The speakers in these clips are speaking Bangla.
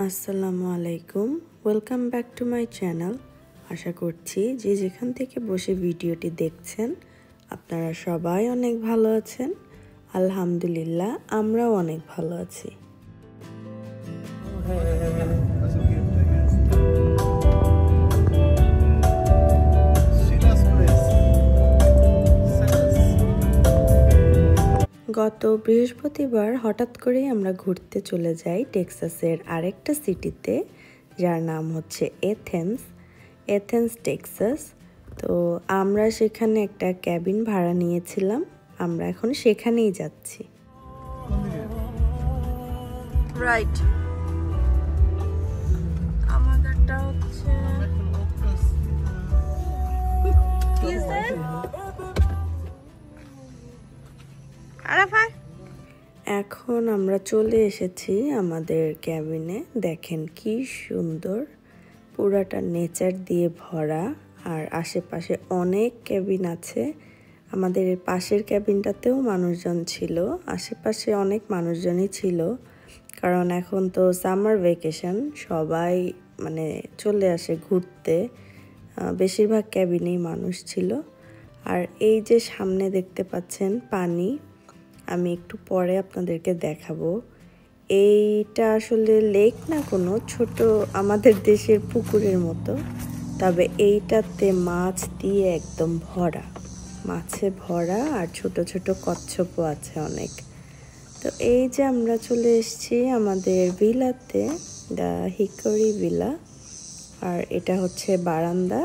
আসসালামু আলাইকুম, welcome back to my channel. আশা করছি যে যেখান থেকে বসে ভিডিওটি দেখছেন আপনারা সবাই অনেক ভালো আছেন। আলহামদুলিল্লাহ, আমরাও অনেক ভালো আছি। গত বৃহস্পতিবার হঠাৎ করেই আমরা ঘুরতে চলে যাই টেক্সাসের আরেকটা সিটিতে, যার নাম হচ্ছে এথেন্স টেক্সাস। তো আমরা সেখানে একটা ক্যাবিন ভাড়া নিয়েছিলাম, আমরা এখন সেখানেই যাচ্ছি। রাইট, আমাদেরটা হচ্ছে এখন আমরা চলে এসেছি আমাদের ক্যাবিনে। দেখেন কি সুন্দর, পুরাটা নেচার দিয়ে ভরা, আর আশেপাশে অনেক ক্যাবিন আছে। আমাদের পাশের ক্যাবিনটাতেও মানুষজন ছিল, আশেপাশে অনেক মানুষজনই ছিল, কারণ এখন তো সামার ভ্যাকেশন, সবাই মানে চলে আসে ঘুরতে। বেশিরভাগ ক্যাবিনেই মানুষ ছিল। আর এই যে সামনে দেখতে পাচ্ছেন পানি, আমি একটু পরে আপনাদেরকে দেখাবো। এইটা আসলে লেক না, কোনো ছোট আমাদের দেশের পুকুরের মতো, তবে এইটাতে মাছ দিয়ে একদম ভরা, মাছে ভরা, আর ছোট ছোট কচ্ছপও আছে অনেক। তো এই যে আমরা চলে এসেছি আমাদের ভিলাতে, দ্য হিকরি ভিলা। আর এটা হচ্ছে বারান্দা,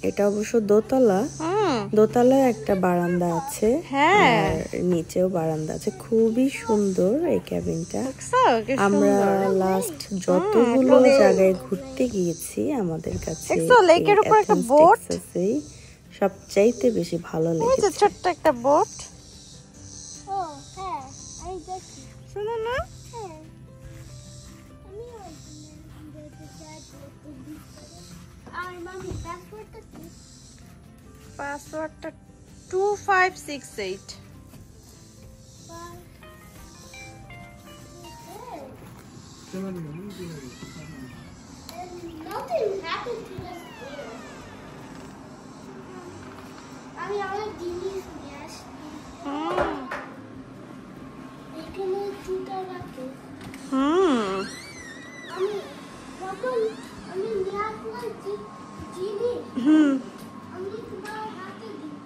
এটা অবশ্য দোতলায় একটা বারান্দা আছে, আর নিচেও বারান্দা আছে। খুবই সুন্দর এই ক্যাবিনটা। আমরা লাস্ট যতগুলো জায়গায় ঘুরতে গিয়েছি আমাদের কাছে সবচাইতে বেশি ভালো লেগেছে। ছোট্ট একটা বোট, শোনো না, পাসওয়ার্ডটা 2568। আমি অনেক জিনিস নিয়ে আসছি। এখানে জুতা রাখো। আমি যখন আমি নিয়ে আসলাম জিনিস, আমি তোমার হাতে দিই।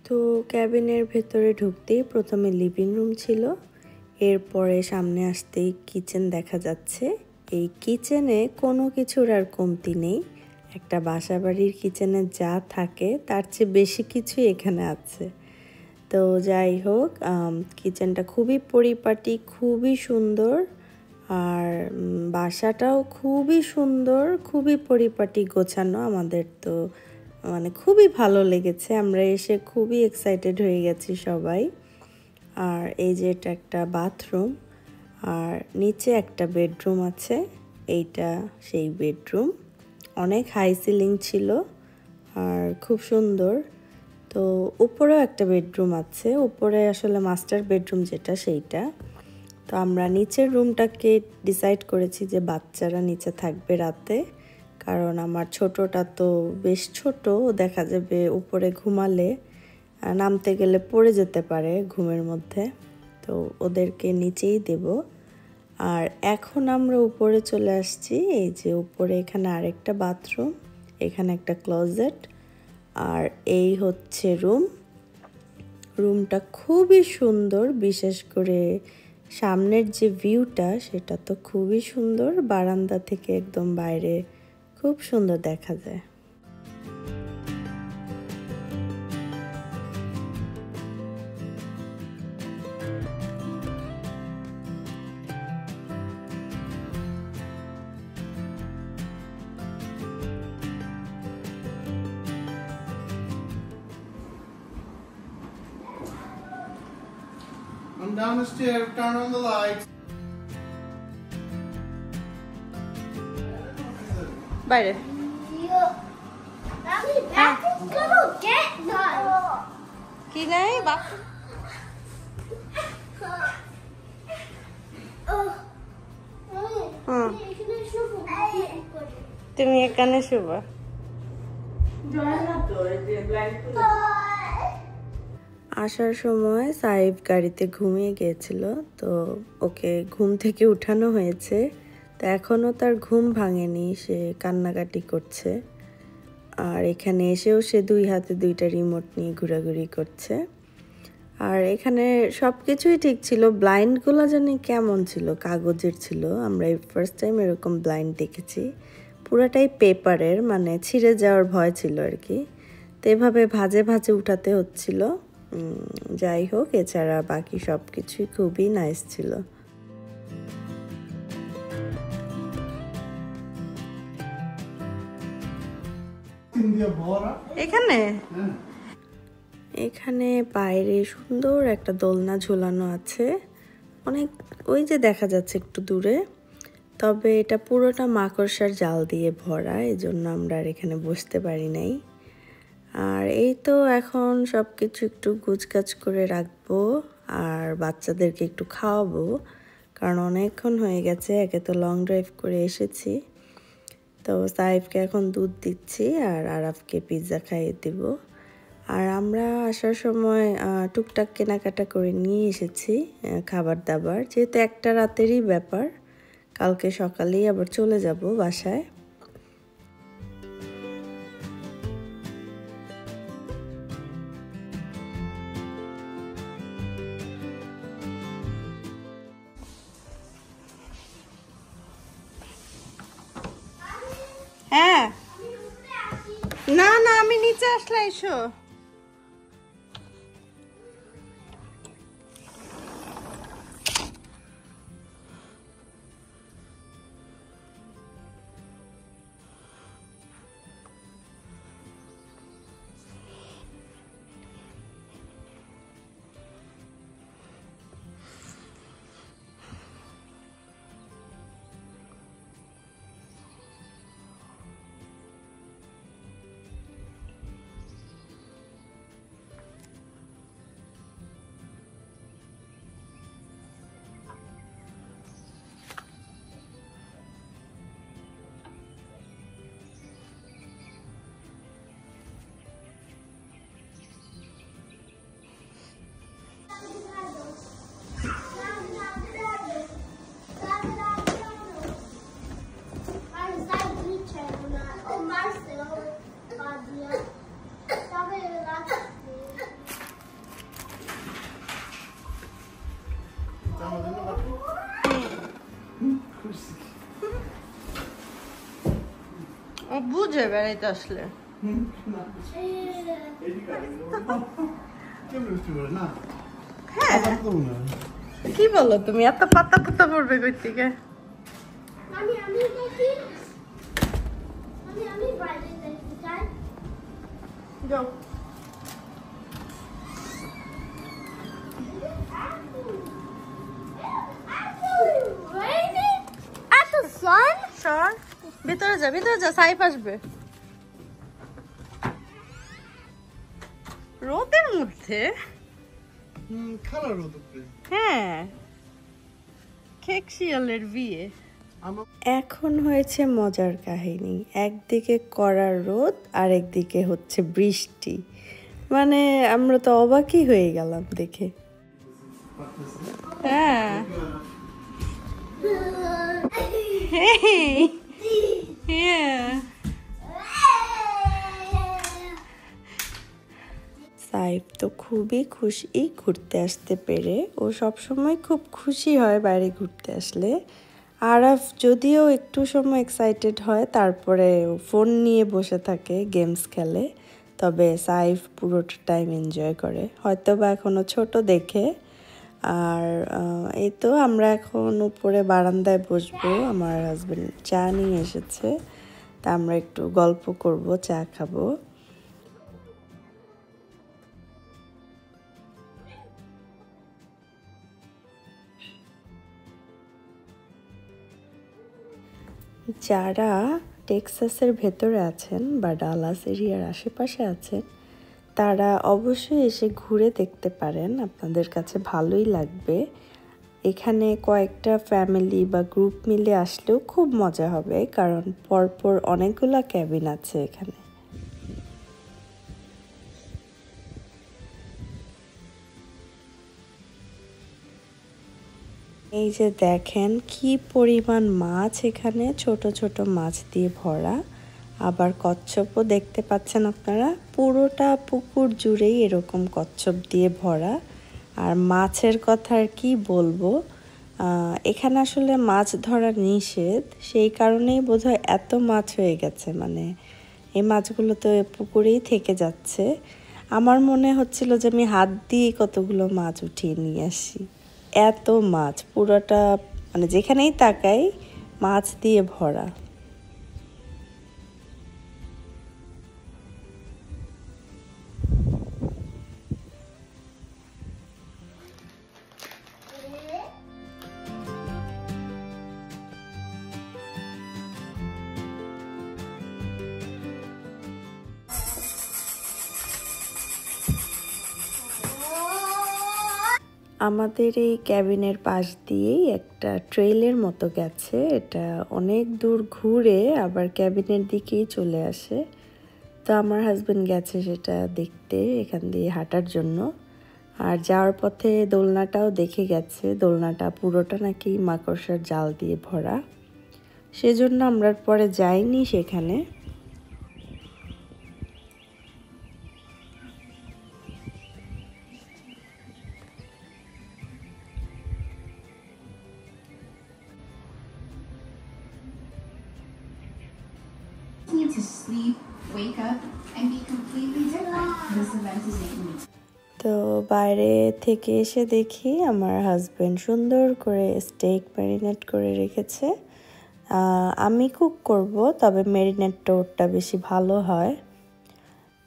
তো ক্যাবিনের ভেতরে ঢুকতেই প্রথমে লিভিং রুম ছিল, এরপরে সামনে আসতেই কিচেন দেখা যাচ্ছে। এই কিচেনে কোনো কিছুর আর কমতি নেই, একটা বাসাবাড়ির কিচেনে যা থাকে তার চেয়ে বেশি কিছুই এখানে আছে। তো যাই হোক, কিচেনটা খুবই পরিপাটি, খুবই সুন্দর, আর বাসাটাও খুবই সুন্দর, খুবই পরিপাটি গোছানো। আমাদের তো মানে খুবই ভালো লেগেছে, আমরা এসে খুবই এক্সাইটেড হয়ে গেছি সবাই। আর এই যে এটা একটা বাথরুম, আর নিচে একটা বেডরুম আছে, এইটা সেই বেডরুম। অনেক হাই সিলিং ছিল আর খুব সুন্দর। তো উপরেও একটা বেডরুম আছে, উপরে আসলে মাস্টার বেডরুম যেটা সেইটা। তো আমরা নিচের রুমটাকে ডিসাইড করেছি যে বাচ্চারা নিচে থাকবে রাতে, কারণ আমার ছোটটা তো বেশ ছোট, দেখা যাবে উপরে ঘুমালে নামতে গেলে পড়ে যেতে পারে ঘুমের মধ্যে, তো ওদেরকে নিচেই দেব। আর এখন আমরা উপরে চলে আসছি, এই যে উপরে এখানে আরেকটা বাথরুম, এখানে একটা ক্লোজেট, আর এই হচ্ছে রুমটা খুবই সুন্দর। বিশেষ করে সামনের যে ভিউটা সেটা তো খুবই সুন্দর, বারান্দা থেকে একদম বাইরে খুব সুন্দর দেখা যায়। I'm down the stairs, turn on the lights. বাইরে আমি bathroom get none. কি নাই বাপ তুমি এখানে শুবা আসার সময় সাইফ গাড়িতে ঘুমিয়ে গিয়েছিল, তো ওকে ঘুম থেকে উঠানো হয়েছে। তো এখনও তার ঘুম ভাঙেনি, সে কান্নাকাটি করছে। আর এখানে এসেও সে 2 হাতে 2টা রিমোট নিয়ে ঘোরাঘুরি করছে। আর এখানে সব কিছুই ঠিক ছিল, ব্লাইন্ডগুলো জানি কেমন ছিল, কাগজের ছিল। আমরা এই ফার্স্ট টাইম এরকম ব্লাইন্ড দেখেছি, পুরাটাই পেপারের, মানে ছিঁড়ে যাওয়ার ভয় ছিল আর কি। তো এভাবে ভাজে ভাজে উঠাতে হচ্ছিল। যাই হোক, এছাড়া বাকি সব কিছুই খুবই নাইস ছিল। এখানে এখানে বাইরে সুন্দর একটা দোলনা ঝুলানো আছে, অনেক ওই যে দেখা যাচ্ছে একটু দূরে। তবে এটা পুরোটা মাকড়সার জাল দিয়ে ভরা, এজন্য আমরা আর এখানে বসতে পারি নাই। আর এই তো এখন সব কিছু একটু গুছগাছ করে রাখবো আর বাচ্চাদেরকে একটু খাওয়াবো, কারণ অনেকক্ষণ হয়ে গেছে, একে তো লং ড্রাইভ করে এসেছি। তো সাইফকে এখন দুধ দিচ্ছি আর আরাফকে পিৎজা খাইয়ে দিব। আর আমরা আসার সময় টুকটাক কেনাকাটা করে নিয়ে এসেছি খাবার দাবার, যেহেতু একটা রাতেরই ব্যাপার, কালকে সকালেই আবার চলে যাব বাসায়। হ্যাঁ, না না, আমি নিচে আসলে এসো। ও বুঝে বেড়াইতে আসলে। কি বলো তুমি, এত পাতা পাতা পড়বে কই থেকে? আমি বাইরে যাইতে চাই। যাও। ভিতরে যা, ভিতরে যা, সাইফ আসবে। রোদের মধ্যে হ্যাঁ, খেক শিয়ালের বিয়ে। এখন হয়েছে মজার কাহিনী, একদিকে কড়া রোদ আর একদিকে হচ্ছে বৃষ্টি, মানে আমরা তো অবাকই হয়ে গেলাম দেখে। হ্যাঁ, সাইফ তো খুবই খুশি ঘুরতে আসতে পেরে, ও সবসময় খুব খুশি হয় বাইরে ঘুরতে আসলে। আরাফ যদিও একটু সময় এক্সাইটেড হয়, তারপরে ফোন নিয়ে বসে থাকে, গেমস খেলে। তবে সাইফ পুরোটা টাইম এনজয় করে, হয়তো বা এখনও ছোট দেখে। আর এই তো আমরা এখন উপরে বারান্দায় বসবো, আমার হাজবেন্ড চা নিয়ে এসেছে, তা আমরা একটু গল্প করব, চা খাবো। যারা টেক্সাসের ভেতরে আছেন বা ডালাস এরিয়ার আশেপাশে আছেন তারা অবশ্যই এসে ঘুরে দেখতে পারেন, আপনাদের কাছে ভালোই লাগবে। এখানে কয়েকটা ফ্যামিলি বা গ্রুপ মিলে আসলেও খুব মজা হবে, কারণ পরপর অনেকগুলা ক্যাবিন আছে এখানে। এই যে দেখেন কি পরিমাণ মাছ, এখানে ছোট ছোট মাছ দিয়ে ভরা। আবার কচ্ছপও দেখতে পাচ্ছেন আপনারা, পুরোটা পুকুর জুড়েই এরকম কচ্ছপ দিয়ে ভরা। আর মাছের কথা আর কি বলবো, এখানে আসলে মাছ ধরা নিষেধ, সেই কারণেই বোধহয় এত মাছ হয়ে গেছে। মানে এই মাছগুলো তো পুকুরেই থেকে যাচ্ছে। আমার মনে হচ্ছিল যে আমি হাত দিয়ে কতগুলো মাছ উঠিয়ে নিয়ে আসি, এত মাছ পুরোটা, মানে যেখানেই তাকাই মাছ দিয়ে ভরা। আমাদের এই ক্যাবিনের পাশ দিয়েই একটা ট্রেইলের মতো গেছে, এটা অনেক দূর ঘুরে আবার ক্যাবিনের দিকেই চলে আসে। তো আমার হাজবেন্ড গেছে সেটা দেখতে, এখান দিয়ে হাঁটার জন্য। আর যাওয়ার পথে দোলনাটাও দেখে গেছে, দোলনাটা পুরোটা নাকি মাকড়সার জাল দিয়ে ভরা, সেজন্য আমরা পরে যাইনি সেখানে। Need to sleep, wake up, and be completely different. This event is 8 weeks. তো বাইরে থেকে এসে দেখি আমার হাজবেন্ড সুন্দর করে স্টেক ম্যারিনেট করে রেখেছে। আমি কুক করব, তবে ম্যারিনেটটা ওরটা বেশি ভালো হয়।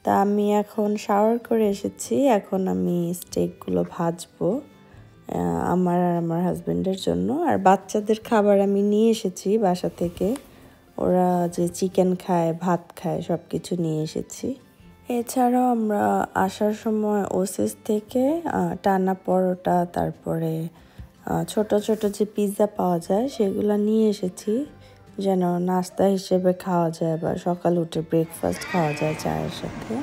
তা আমি এখন শাওয়ার করে এসেছি, এখন আমি স্টেকগুলো ভাজবো আমার আর আমার হাজবেন্ডের জন্য। আর বাচ্চাদের খাবার আমি নিয়ে এসেছি বাসা থেকে, ওরা যে চিকেন খায়, ভাত খায়, সব কিছু নিয়ে এসেছি। এছাড়াও আমরা আসার সময় ওসেস থেকে টানা পরোটা, তারপরে ছোট ছোট যে পিৎজা পাওয়া যায় সেগুলো নিয়ে এসেছি, যেন নাস্তা হিসেবে খাওয়া যায় বা সকাল উঠে ব্রেকফাস্ট খাওয়া যায় চায়ের সাথে।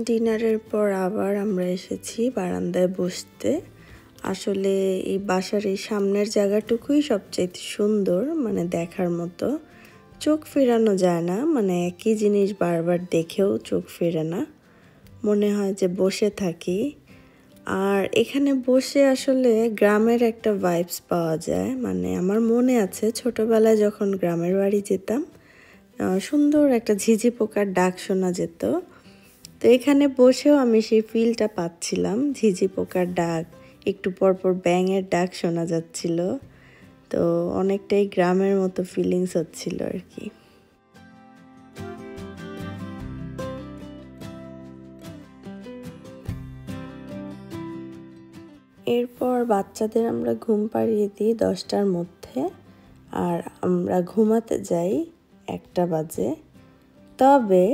ডিনারের পর আবার আমরা এসেছি বারান্দায় বসতে। আসলে এই বাসার এই সামনের জায়গাটুকুই সবচেয়ে সুন্দর, মানে দেখার মতো, চোখ ফেরানো যায় না, মানে একই জিনিস বারবার দেখেও চোখ ফেরে না, মনে হয় যে বসে থাকি। আর এখানে বসে আসলে গ্রামের একটা ভাইবস পাওয়া যায়। মানে আমার মনে আছে ছোটবেলায় যখন গ্রামের বাড়ি যেতাম, সুন্দর একটা ঝিঝি পোকার ডাক শোনা যেত। তো এখানে বসেও আমি সেই ফিলটা পাচ্ছিলাম, ঝিঝি পোকার ডাক, একটু পরপর ব্যাঙের ডাক শোনা যাচ্ছিল। তো অনেকটাই গ্রামের মতো ফিলিংস হচ্ছিল আর কি। এরপর বাচ্চাদের আমরা ঘুম পাড়িয়ে দিই 10টার মধ্যে, আর আমরা ঘুমাতে যাই 1টা বাজে। তবে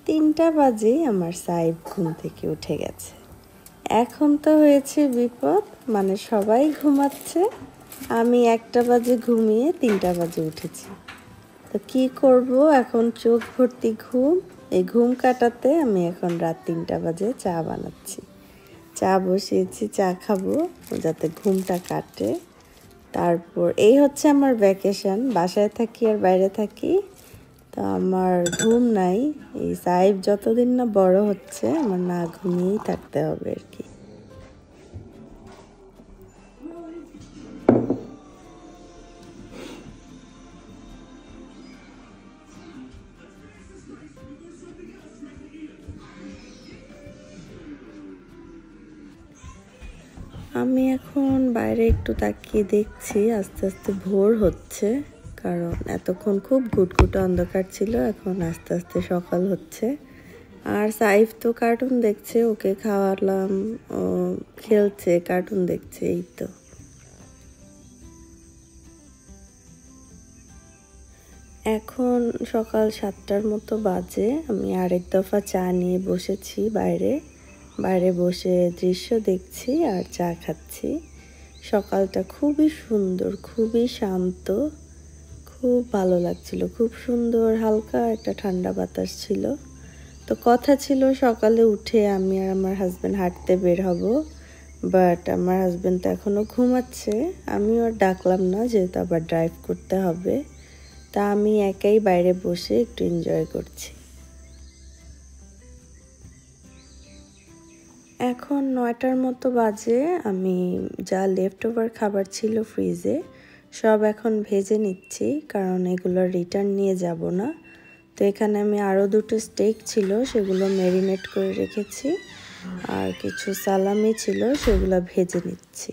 3টা বাজেই আমার সাইব ঘুম থেকে উঠে গেছে। এখন তো হয়েছে বিপদ, মানে সবাই ঘুমাচ্ছে, আমি 1টা বাজে ঘুমিয়ে 3টা বাজে উঠেছি। তো কি করব, এখন চোখ ভর্তি ঘুম, এই ঘুম কাটাতে আমি এখন রাত 3টা বাজে চা বানাচ্ছি। চা বসিয়েছি, চা খাবো যাতে ঘুমটা কাটে। তারপর এই হচ্ছে আমার ভ্যাকেশন, বাসায় থাকি আর বাইরে থাকি, তো আমার ঘুম নাই। এই সাইব যতদিন না বড় হচ্ছে আমার না ঘুমিয়েই থাকতে হবে আর কি। আমি এখন বাইরে একটু তাকিয়ে দেখছি, আস্তে আস্তে ভোর হচ্ছে, কারণ এতক্ষণ খুব ঘুটঘুটে অন্ধকার ছিল, এখন আস্তে আস্তে সকাল হচ্ছে। আর সাইফ তো কার্টুন দেখছে, ওকে খাওয়ালাম, ও খেলছে, কার্টুন দেখছে, এই তো। এখন সকাল 7টার মতো বাজে। আমি আরেক দফা চা নিয়ে বসেছি বাইরে বসে দৃশ্য দেখছি আর চা খাচ্ছি। সকালটা খুবই সুন্দর, খুবই শান্ত, খুব ভালো লাগছিল, খুব সুন্দর হালকা একটা ঠান্ডা বাতাস ছিল। তো কথা ছিল সকালে উঠে আমি আর আমার হাজব্যান্ড হাঁটতে বের হব, বাট আমার হাজব্যান্ড তো এখনও ঘুমাচ্ছে। আমিও আর ডাকলাম না, যেহেতু আবার ড্রাইভ করতে হবে। তা আমি একাই বাইরে বসে একটু এনজয় করছি। এখন 9টার মতো বাজে। আমি যা লেফট ওভার খাবার ছিল ফ্রিজে সব এখন ভেজে নিচ্ছি, কারণ এগুলো রিটার্ন নিয়ে যাব না। তো এখানে আমি আরও 2টো স্টেক ছিল, সেগুলো ম্যারিনেট করে রেখেছি, আর কিছু সালামি ছিল, সেগুলো ভেজে নিচ্ছি।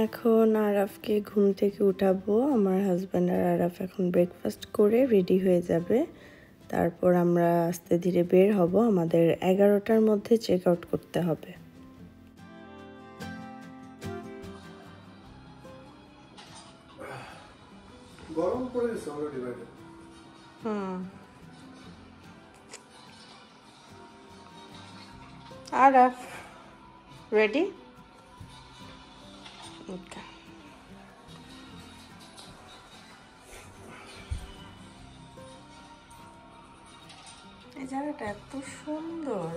এখন আরাফকে ঘুম থেকে উঠাবো। আমার হাজব্যান্ড আর আরাফ এখন ব্রেকফাস্ট করে রেডি হয়ে যাবে, তারপর আমরা আস্তে ধীরে বের হব। আমাদের 11টার মধ্যে চেক আউট করতে হবে। গরম করে দিছে অলরেডি বাইরে। আরাফ রেডি? ওকে। এই জায়গাটা এত সুন্দর।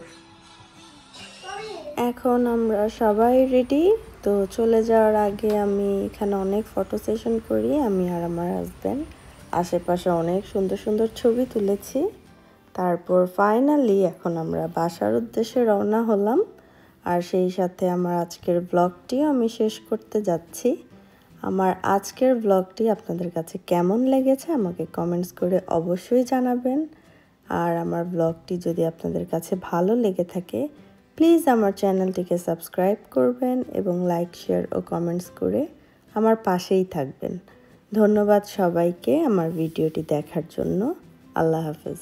এখন আমরা সবাই রেডি। তো চলে যাওয়ার আগে আমি এখানে অনেক ফটো সেশন করি, আমি আর আমার হাজব্যান্ড। আশেপাশে অনেক সুন্দর সুন্দর ছবি তুলেছি। তারপর ফাইনালি এখন আমরা বাসার উদ্দেশ্যে রওনা হলাম। আর সেই সাথে আমার আজকের ব্লগটিও আমি শেষ করতে যাচ্ছি। আমার আজকের ব্লগটি আপনাদের কাছে কেমন লেগেছে আমাকে কমেন্টস করে অবশ্যই জানাবেন। আর আমার ব্লগটি যদি আপনাদের কাছে ভালো লেগে থাকে, প্লিজ আমার চ্যানেলটিকে সাবস্ক্রাইব করবেন এবং লাইক, শেয়ার ও কমেন্টস করে আমার পাশেই থাকবেন। ধন্যবাদ সবাইকে আমার ভিডিওটি দেখার জন্য। আল্লাহ হাফেজ।